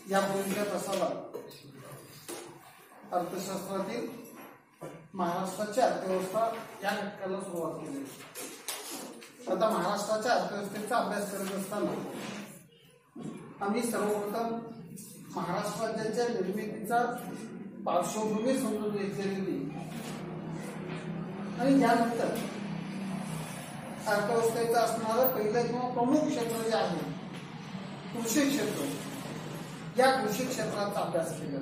या पूर्वीच्या तासाला अर्थशास्त्रातील महाराष्ट्राची अर्थव्यवस्था या घटकाला सुरुवात केली. आता महाराष्ट्राच्या अर्थव्यवस्थेचा अभ्यास करत असताना आम्ही सर्वप्रथम महाराष्ट्र राज्याच्या निर्मितीचा पार्श्वभूमी समजून घेतलेली आणि त्यानंतर अर्थव्यवस्थेचं असणारं पहिलं किंवा प्रमुख क्षेत्र जे आहे कृषी क्षेत्र, या कृषी क्षेत्राचा अभ्यास केला.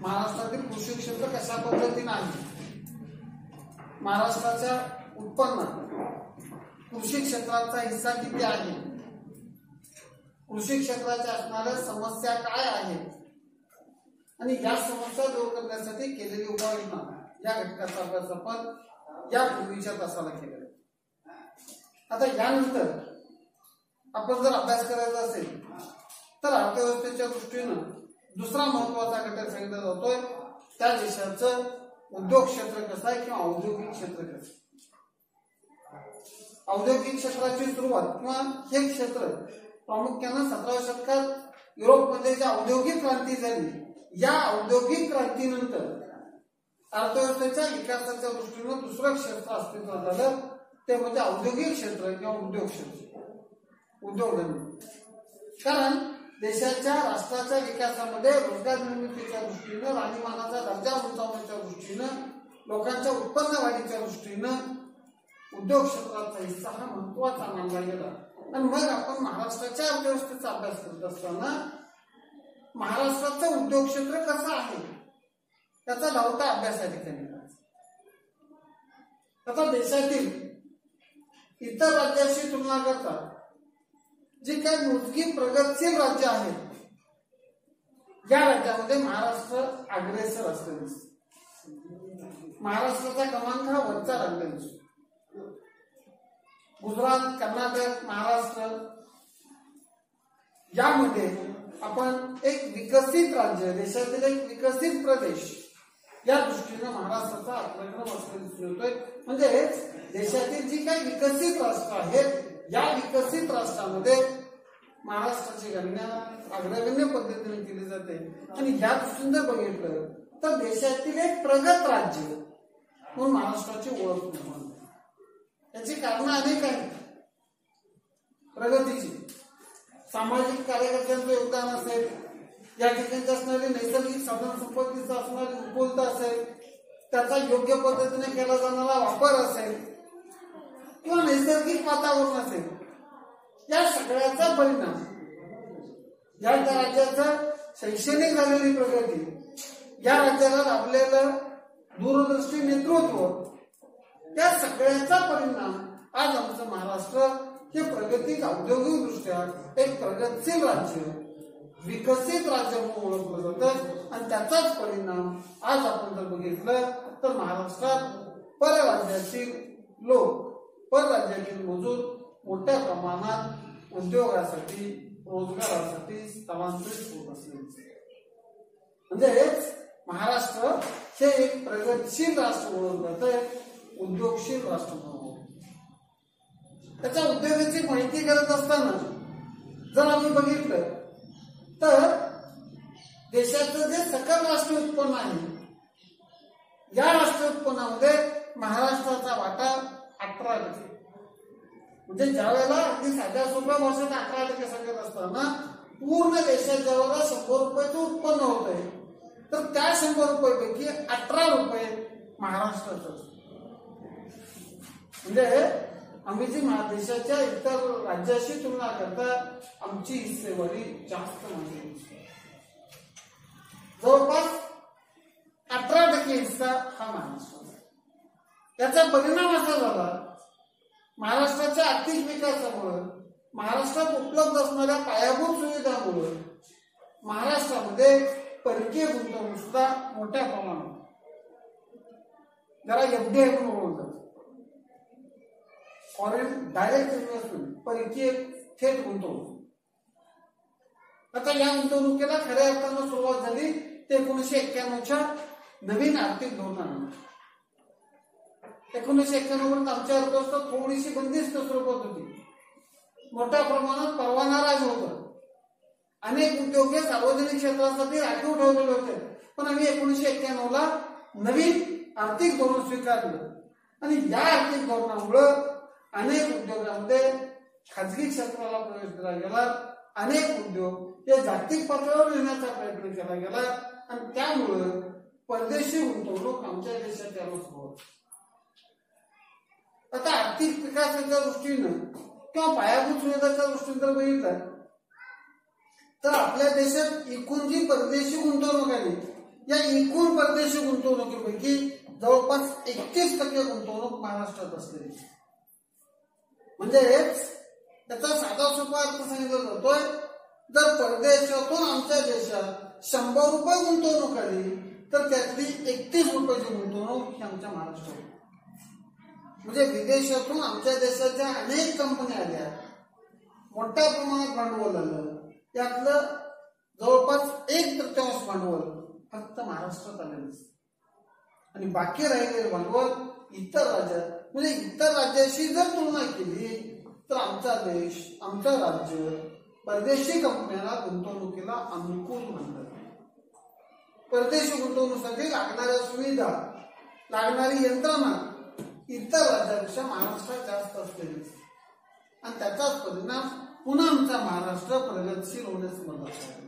महाराष्ट्रातील कृषी क्षेत्र कशा पद्धतीने आहे, महाराष्ट्राच्या उत्पन्नात कृषी क्षेत्राचा हिस्सा किती आहे, कृषी क्षेत्राच्या असणाऱ्या समस्या काय आहेत आणि या समस्या दूर करण्यासाठी केलेली उपाययोजना या घटकाचा अभ्यास आपण या पूर्वीच्या तासाला केलेला. आता यानंतर आपण जर अभ्यास करायचा असेल तर अर्थव्यवस्थेच्या दृष्टीनं दुसरा महत्वाचा घटक सांगितला जातोय त्या देशाचं उद्योग क्षेत्र कसं आहे किंवा औद्योगिक क्षेत्र कसं. औद्योगिक क्षेत्राची सुरुवात किंवा हे क्षेत्र प्रामुख्यानं 17व्या शतकात युरोपमध्ये जी औद्योगिक क्रांती झाली, या औद्योगिक क्रांतीनंतर अर्थव्यवस्थेच्या विकासाच्या दृष्टीनं दुसरं क्षेत्र अस्तित्वात आलं, ते म्हणजे औद्योगिक क्षेत्र किंवा उद्योग क्षेत्र, उद्योगधंदे. कारण देशाच्या राष्ट्राच्या विकासामध्ये रोजगार निर्मितीच्या दृष्टीनं, राहणीमानाचा दर्जा उंचावण्याच्या दृष्टीनं, लोकांच्या उत्पन्न वाढीच्या दृष्टीनं उद्योग क्षेत्राचा हिस्सा हा महत्वाचा मानला गेला. आणि मग आपण महाराष्ट्राच्या अर्थव्यवस्थेचा अभ्यास करत असताना महाराष्ट्राचं उद्योग क्षेत्र कसं आहे त्याचा धावता अभ्यास या ठिकाणी. आता देशातील इतर राज्याशी तुलना करता जी काही मोजकी प्रगतशील राज्य आहेत, या राज्यामध्ये महाराष्ट्र अग्रेसर असतं दिसतं. महाराष्ट्राचा क्रमांक हा वरचा लागला दिसतो. गुजरात, कर्नाटक, महाराष्ट्र यामध्ये आपण एक विकसित राज्य, देशातील एक विकसित प्रदेश या दृष्टीनं महाराष्ट्राचा अग्रक्रम असलेला दिसून येतोय. म्हणजे देशातील जी काही विकसित राष्ट्र आहेत, या विकसित राष्ट्रामध्ये महाराष्ट्राची गणना अग्रगण्य पद्धतीने केली जाते. आणि या दृष्टीने जर बघितलं तर देशातील एक प्रगत राज्य म्हणून महाराष्ट्राची ओळख निर्माण होते. याची कारणं अनेक आहेत. प्रगतीची, सामाजिक कार्यकर्त्यांचं योगदान असेल, या ठिकाणी असणारी नैसर्गिक साधन संपत्तीचा असणारी उपलब्धता असेल, त्याचा योग्य पद्धतीने केला जाणारा वापर असेल किंवा नैसर्गिक वातावरण असेल, या सगळ्याचा परिणाम या राज्याचं शैक्षणिक झालेली प्रगती, या राज्याला लाभलेलं दूरदृष्टी नेतृत्व, त्या सगळ्याचा परिणाम आज आमचं महाराष्ट्र हे प्रगतीत औद्योगिक दृष्ट्या एक प्रगतशील राज्य, विकसित राज्य म्हणून ओळखलं जातं. आणि त्याचाच परिणाम आज आपण जर बघितलं तर महाराष्ट्रात परराज्यातील लोक, परराज्यातील मजूर मोठ्या प्रमाणात उद्योगासाठी, रोजगारासाठी स्थलांतरित होत असले. म्हणजे महाराष्ट्र हे एक प्रगतशील राष्ट्र ओळखलं जातं, उद्योगशील राष्ट्र म्हणून. त्याच्या उद्योगाची माहिती करत असताना जर आम्ही बघितलं तर देशाचं जे सकल राष्ट्रीय उत्पन्न आहे, या राष्ट्रीय उत्पन्नामध्ये महाराष्ट्राचा वाटा 18%. म्हणजे ज्या वेळेला अगदी साध्या सोप्या भाषेत 18% सांगत असताना पूर्ण देशात ज्या वेळेला 100 रुपयाचं उत्पन्न होत आहे, तर त्या 100 रुपयापैकी 18 रुपये महाराष्ट्राचं. म्हणजे आम्ही जी देशाच्या इतर राज्याशी तुलना करता आमची हिस्सेवारी जास्त नाही. जवळपास 18% हिस्सा हा महाराष्ट्राचा. त्याचा परिणाम असा झाला, महाराष्ट्राच्या आर्थिक विकासामुळे, महाराष्ट्रात उपलब्ध असणाऱ्या पायाभूत सुविधांमुळे महाराष्ट्रामध्ये परकीय गुंतवणूक सुद्धा मोठ्या प्रमाणात, ज्याला एफडीआय म्हणून ओळखलं जातं, फॉरेन डायरेक्ट इन्व्हेस्टमेंट, परकीय थेट गुंतवणूक. आता या गुंतवणुकीला खऱ्या अर्थानं सुरुवात झाली ते 1991च्या नवीन आर्थिक धोरणाने. 1991 पर्यंत आमच्या अर्थव्यवस्था थोडीशी बंदिस्त स्वरूपात होती. मोठ्या प्रमाणात परवाना राज होतं. अनेक उद्योग हे सार्वजनिक क्षेत्रासाठी राखीव ठेवलेले होते, पण आम्ही 1991ला नवीन आर्थिक धोरण स्वीकारलं आणि या आर्थिक धोरणामुळं अनेक उद्योगांमध्ये खाजगी क्षेत्राला प्रवेश दिला गेला. अनेक उद्योग हे जागतिक पातळीवर नेण्याचा प्रयत्न केला गेला आणि त्यामुळं परदेशी गुंतवणूक आमच्या देशात यायला सुरुवात. आता आर्थिक विकासाच्या दृष्टीनं किंवा पायाभूत सुविधाच्या दृष्टीनं जर बघितलं तर आपल्या देशात एकूण जी परदेशी गुंतवणूक आहे या एकूण परदेशी गुंतवणुकीपैकी जवळपास 31% गुंतवणूक महाराष्ट्रात असलेली. म्हणजे त्याचा साधा सोपा अर्थ सांगितला जातोय, जर परदेशातून आमच्या देशात 100 रुपये गुंतवणूक आली तर त्यातली 31 रुपयाची गुंतवणूक ही आमच्या महाराष्ट्रात. म्हणजे विदेशातून आमच्या देशाच्या अनेक कंपन्या आल्या, मोठ्या प्रमाणात भांडवल आलं, यातलं जवळपास 1/3 भांडवल फक्त महाराष्ट्रात आलेलं आणि बाकी राहिलेले भांडवल इतर राज्यात. म्हणजे इतर राज्याशी जर तुलना केली तर आमचा देश, आमचं राज्य परदेशी कंपन्यांना गुंतवणुकीला अनुकूल मानतात. परदेशी गुंतवणुकीसाठी लागणाऱ्या सुविधा, लागणारी यंत्रणा इतर राज्यापेक्षा महाराष्ट्रात जास्त असलेली आणि त्याचाच परिणाम पुन्हा आमचा महाराष्ट्र प्रगतशील होण्यास मदत आहे.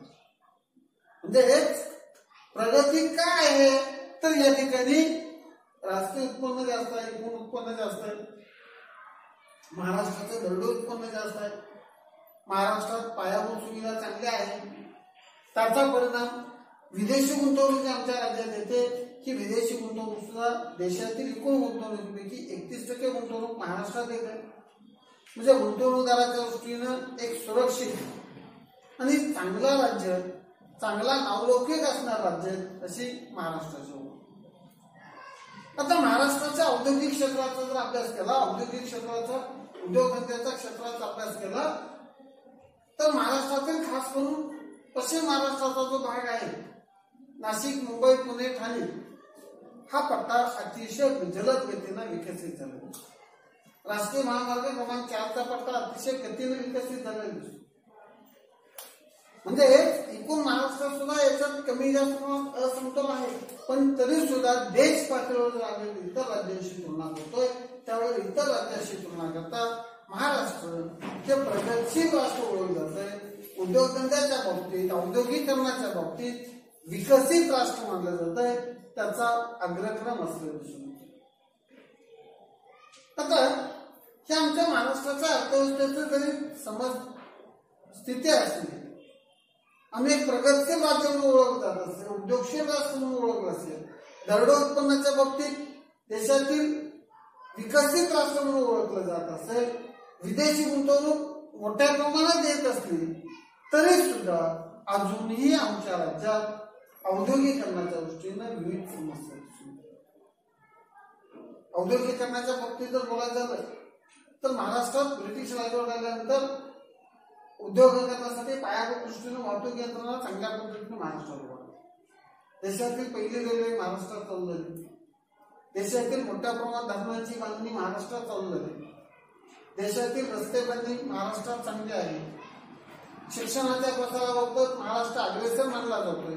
म्हणजे प्रगती काय आहे तर या ठिकाणी राष्ट्रीय उत्पन्न जास्त आहे, एकूण उत्पन्न जास्त आहे, महाराष्ट्राचं दरडोई उत्पन्न जास्त आहे, महाराष्ट्रात पायाभूत सुविधा चांगल्या आहेत. त्याचा परिणाम विदेशी गुंतवणूक आमच्या राज्यात येते की विदेशी गुंतवणूक सुद्धा देशातील एकूण गुंतवणुकीपैकी 31% गुंतवणूक महाराष्ट्रात येते. म्हणजे गुंतवणूकदाराच्या दृष्टीनं एक सुरक्षित आणि चांगला राज्य, चांगला नावलौकिक असणार राज्य अशी महाराष्ट्राची. आता महाराष्ट्राच्या औद्योगिक क्षेत्राचा जर अभ्यास केला, औद्योगिक क्षेत्राचा, उद्योगधंद्याचा क्षेत्राचा अभ्यास केला तर महाराष्ट्रातील खास करून पश्चिम महाराष्ट्राचा जो भाग आहे, नाशिक, मुंबई, पुणे, ठाणे, हा पट्टा अतिशय जलद गतीने विकसित झाला. राष्ट्रीय महामार्ग क्रमांक 4चा पट्टा अतिशय गतीने विकसित झालेला दिसतो. म्हणजे एकूण महाराष्ट्रात सुद्धा याच्यात कमी जास्त असमतोल आहे, पण तरी सुद्धा देश पातळीवर जर आम्ही इतर राज्यांशी तुलना करतोय त्यावेळी इतर राज्याशी तुलना करता महाराष्ट्र हे प्रगतशील राष्ट्र ओळखलं जातंय. उद्योगधंद्याच्या बाबतीत, औद्योगिकरणाच्या बाबतीत विकसित राष्ट्र मानलं जातंय, त्याचा अग्रक्रम असलेलं दिसून येतं. आता हे आमच्या महाराष्ट्राच्या अर्थव्यवस्थेचं जरी समज स्थिती असली, आम्ही एक प्रगतशील राज्य म्हणून ओळखलं जात असेल, उद्योगशील राष्ट्र म्हणून ओळखलं असेल, दरडोई उत्पन्नाच्या बाबतीत देशातील विकसित राष्ट्र म्हणून ओळखलं जात असेल, विदेशी गुंतवणूक मोठ्या प्रमाणात येत असली तरी सुद्धा अजूनही आमच्या राज्यात औद्योगिकरणाच्या दृष्टीनं विविध समस्या दिसून येतात. औद्योगिकरणाच्या बाबतीत जर बोलायचं झालं तर महाराष्ट्रात ब्रिटिश राजवट आल्यानंतर उद्योगधंद्यासाठी पायाभूत दृष्टीनं वाहतूक यंत्रणा चांगल्या पद्धतीने महाराष्ट्रात उभारली. देशातील पहिली रेल्वे महाराष्ट्रात चालू झाली. देशातील मोठ्या प्रमाणात धरणांची बांधणी महाराष्ट्रात चालू झाली. देशातील रस्ते बांधणी महाराष्ट्रात चांगली आहे. शिक्षणाच्या प्रसाराबाबत महाराष्ट्र अग्रेसर मानला जातोय.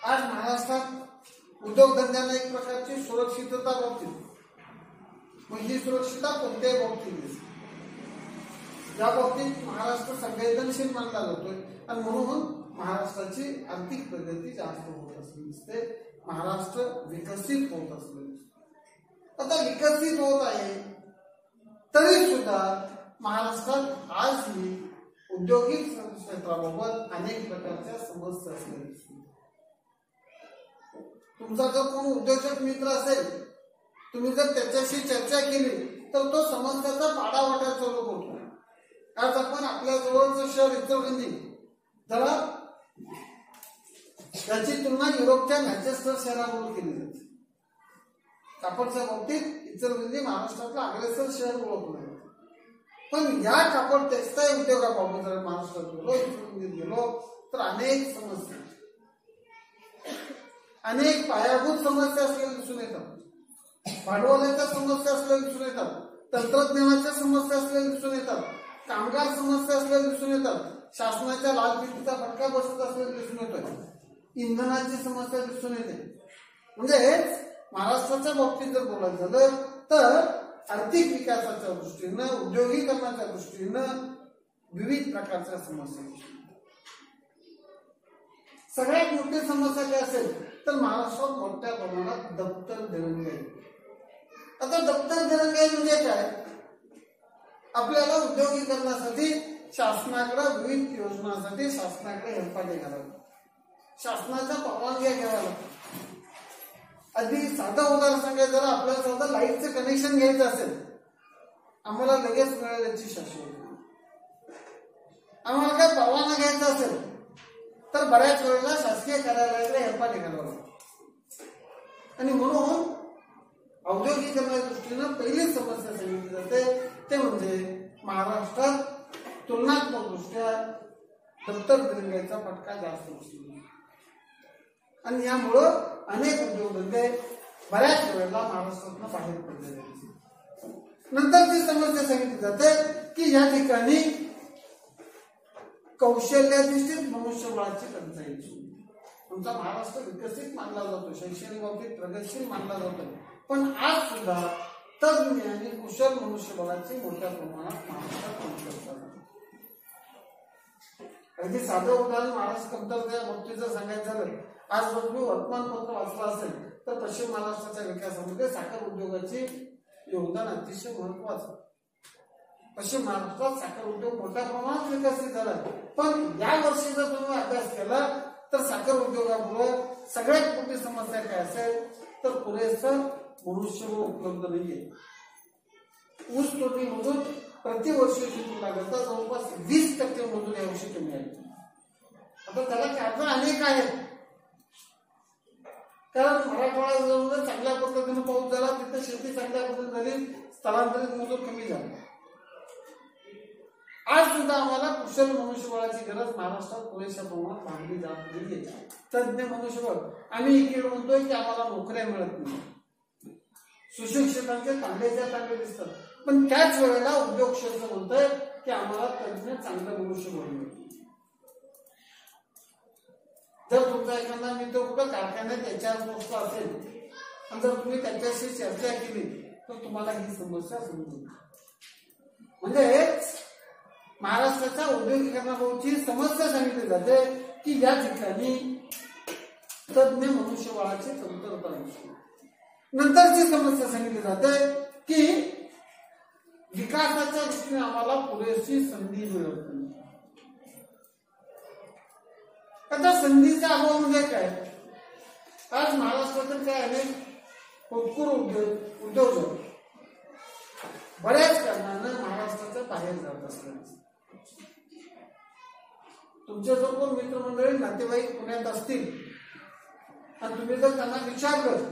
आज महाराष्ट्रात उद्योगधंद्यांना एक प्रकारची सुरक्षितता बाबतीत, मग ही सुरक्षितता कोणत्याही बाबतीत दिसते, या बाबतीत महाराष्ट्र संवेदनशील मानला जातोय आणि म्हणून महाराष्ट्राची आर्थिक प्रगती जास्त होत असलेली दिसते. महाराष्ट्र विकसित होत असलेली दिसते. आता विकसित होत आहे तरी सुद्धा महाराष्ट्रात आजही औद्योगिक क्षेत्राबाबत अनेक प्रकारच्या समस्या असलेल्या दिसतात. तुमचा जर कोण उद्योजक मित्र असेल, तुम्ही जर त्याच्याशी चर्चा केली तर तो समस्याचा पाडा वाटायला चालू करतो. आज आपण आपल्या जवळचं शहर इचलकरंजी, जरा त्याची तुलना युरोपच्या मँचेस्टर शहराबरोबर केली जाते. कापडच्या बाबतीत इचलकरंजी महाराष्ट्रातलं अग्रेसर शहर ओळखलं जातं. पण या कापड टेक्सटाईल उद्योगाबाबत जर महाराष्ट्रात गेलो, इचलकरंजीत गेलो तर अनेक समस्या, अनेक पायाभूत समस्या असलेल्या दिसून येतात. भांडवलाच्या समस्या असलेल्या दिसून येतात. तंत्रज्ञानाच्या समस्या असलेल्या दिसून येतात. कामगार समस्या असलेल्या दिसून येतात. शासनाच्या लाल फितीचा फटका बसत असलेला दिसून येतोय. इंधनाची समस्या दिसून येते. म्हणजे महाराष्ट्राच्या बाबतीत जर बोलायचं झालं तर आर्थिक विकासाच्या दृष्टीनं, उद्योगीकरणाच्या दृष्टीनं विविध प्रकारच्या समस्या. सगळ्यात मोठी समस्या काय असेल तर महाराष्ट्रात मोठ्या प्रमाणात दप्तर दिरंगाई. आता दप्तर दिरंगाई म्हणजे काय? आपल्याला उद्योगीकरणासाठी शासनाकडे विविध योजनांसाठी शासनाकडे हेलपाटे घालावे, शासनाच्या परवानग्या घ्याव्या लागतात. आधी साधं उदाहरण सांगायचं जरा, आपल्याला साधं लाईटचं कनेक्शन घ्यायचं असेल, आम्हाला लगेच मिळेल याची शाश्वती. आम्हाला काय परवाना घ्यायचा असेल तर बऱ्याच वेळेला शासकीय कार्यालयाकडे हेलपाटे घालावं लागतं. आणि म्हणून औद्योगिकरणाच्या दृष्टीनं पहिली समस्या सांगितली जाते ते म्हणजे महाराष्ट्रात तुलनात्मक दृष्ट्या दप्तर दिरंगाईचा फटका जास्त बसतो. आणि यामुळं अनेक उद्योगधंदे बऱ्याच वेळेला महाराष्ट्रातून बाहेर पडलेले. नंतर ती समस्या सांगितली जाते की या ठिकाणी कौशल्याधिष्ठित मनुष्यबळाची टंचाई. आमचा महाराष्ट्र विकसित मानला जातो, शैक्षणिक बाबतीत प्रगतशील मानला जातो, पण आज सुद्धा तज्ञ आणि कुशल मनुष्यबळाची मोठ्या प्रमाणात महाराष्ट्रात कमतरता. अगदी साधं उदाहरण महाराष्ट्र कमतरतेच्या बाबतीत जर सांगायचं झालं, आज जर तुम्ही वर्तमानपत्र वाचलं असेल तर पश्चिम महाराष्ट्राच्या विकासामध्ये साखर उद्योगाचे योगदान अतिशय महत्वाचं. पश्चिम महाराष्ट्रात साखर उद्योग मोठ्या प्रमाणात विकसित झाला, पण या वर्षी जर तुम्ही अभ्यास केला तर साखर उद्योगामुळे सगळ्यात मोठी समस्या काय असेल तर पुरेसं मनुष्यबळ उपलब्ध नाहीये. ऊस तोडणीमधून प्रतिवर्षी शिकू लागत जवळपास 20% मजूर यावर्षी कमी आहे. आता त्याला कारण अनेक आहेत, कारण मराठवाड्यामध्ये चांगल्या पद्धतीने पाऊस झाला, तिथे शेती चांगल्या पद्धतीने झाली, स्थलांतरित मजूर कमी झाला. आज सुद्धा आम्हाला कुशल मनुष्यबळाची गरज महाराष्ट्रात पुरेशा प्रमाणात भागली जात नाहीये. तज्ञ मनुष्यबळ आम्ही इकडे म्हणतोय की आम्हाला नोकऱ्या मिळत नाही, सुशिक्षितांचे चांगल्याच्या चांगले दिसतात, पण त्याच वेळेला उद्योग क्षेत्र म्हणतोय की आम्हाला तज्ञ चांगलं मनुष्यबळ मिळत. जर तुमचा एखादा मित्र कुठं कारखान्यात त्याच्यावर पोचला असेल आणि जर तुम्ही त्याच्याशी चर्चा केली तर तुम्हाला ही समस्या समजेल. म्हणजे महाराष्ट्राच्या औद्योगिकरणाबाबतची समस्या सांगितली जाते की या ठिकाणी तज्ञ मनुष्यबळाची कमतरता आहे. नंतरची समस्या सांगितली जाते की विकासाच्या दृष्टीने आम्हाला पुरेशी संधी मिळत नाही. आता संधीचा अभाव म्हणजे काय? आज महाराष्ट्रातील काय अनेक होतकरू उद्योजक बऱ्याच कारणानं महाराष्ट्राच्या बाहेर जात असतात. तुमचे जर कोण मित्रमंडळी नातेवाईक पुण्यात असतील आणि तुम्ही जर त्यांना विचारलं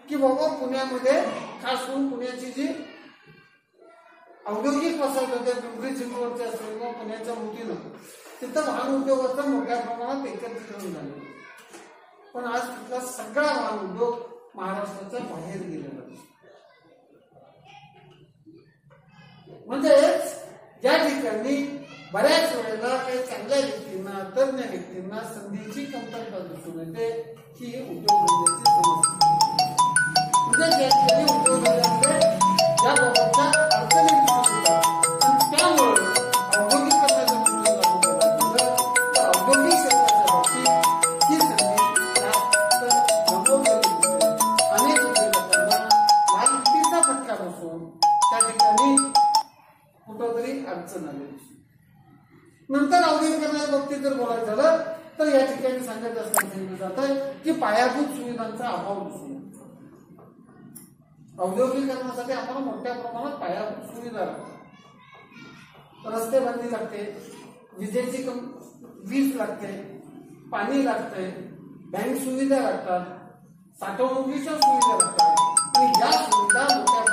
की बाबा पुण्यामध्ये खास करून पुण्याची जी औद्योगिक वसाहत होते, पिंपरी चिंचवडचे असेल किंवा पुण्याच्या मोठीनं, तिथं वाहन उद्योगाचं मोठ्या प्रमाणात एकत्रीकरण झालं, पण आज तिथला सगळा वाहन उद्योग महाराष्ट्राच्या बाहेर गेलेला. म्हणजेच या ठिकाणी बऱ्याच वेळेला काही चांगल्या व्यक्तींना, तज्ञ व्यक्तींना संधीची कमतरता दिसून येते. ही उद्योगधंद्याची समस्या. म्हणजे उद्योगधंद्यामध्ये या बाबतच्या अडचणी दिसून येतात आणि त्यामुळे औद्योगिकरणाच्या औद्योगिक क्षेत्राच्या बाबतीत ही संधी अनेक उद्योजकांना मालकीचा फटका बसून त्या ठिकाणी कुठंतरी अडचण आली. नंतर औद्योगिकरणाच्या बाबतीत जर बोलायचं झालं तर या ठिकाणी सांगत असताना सांगितलं जात आहे की पायाभूत सुविधांचा अभाव दिसून येतो. औद्योगिकरणासाठी आम्हाला मोठ्या प्रमाणात पायाभूत सुविधा लागतात. रस्ते बांधणी लागते, विजेची वीज लागते, पाणी लागते, बँक सुविधा लागतात, साठवणुकीच्या सुविधा लागतात आणि या सुविधा मोठ्या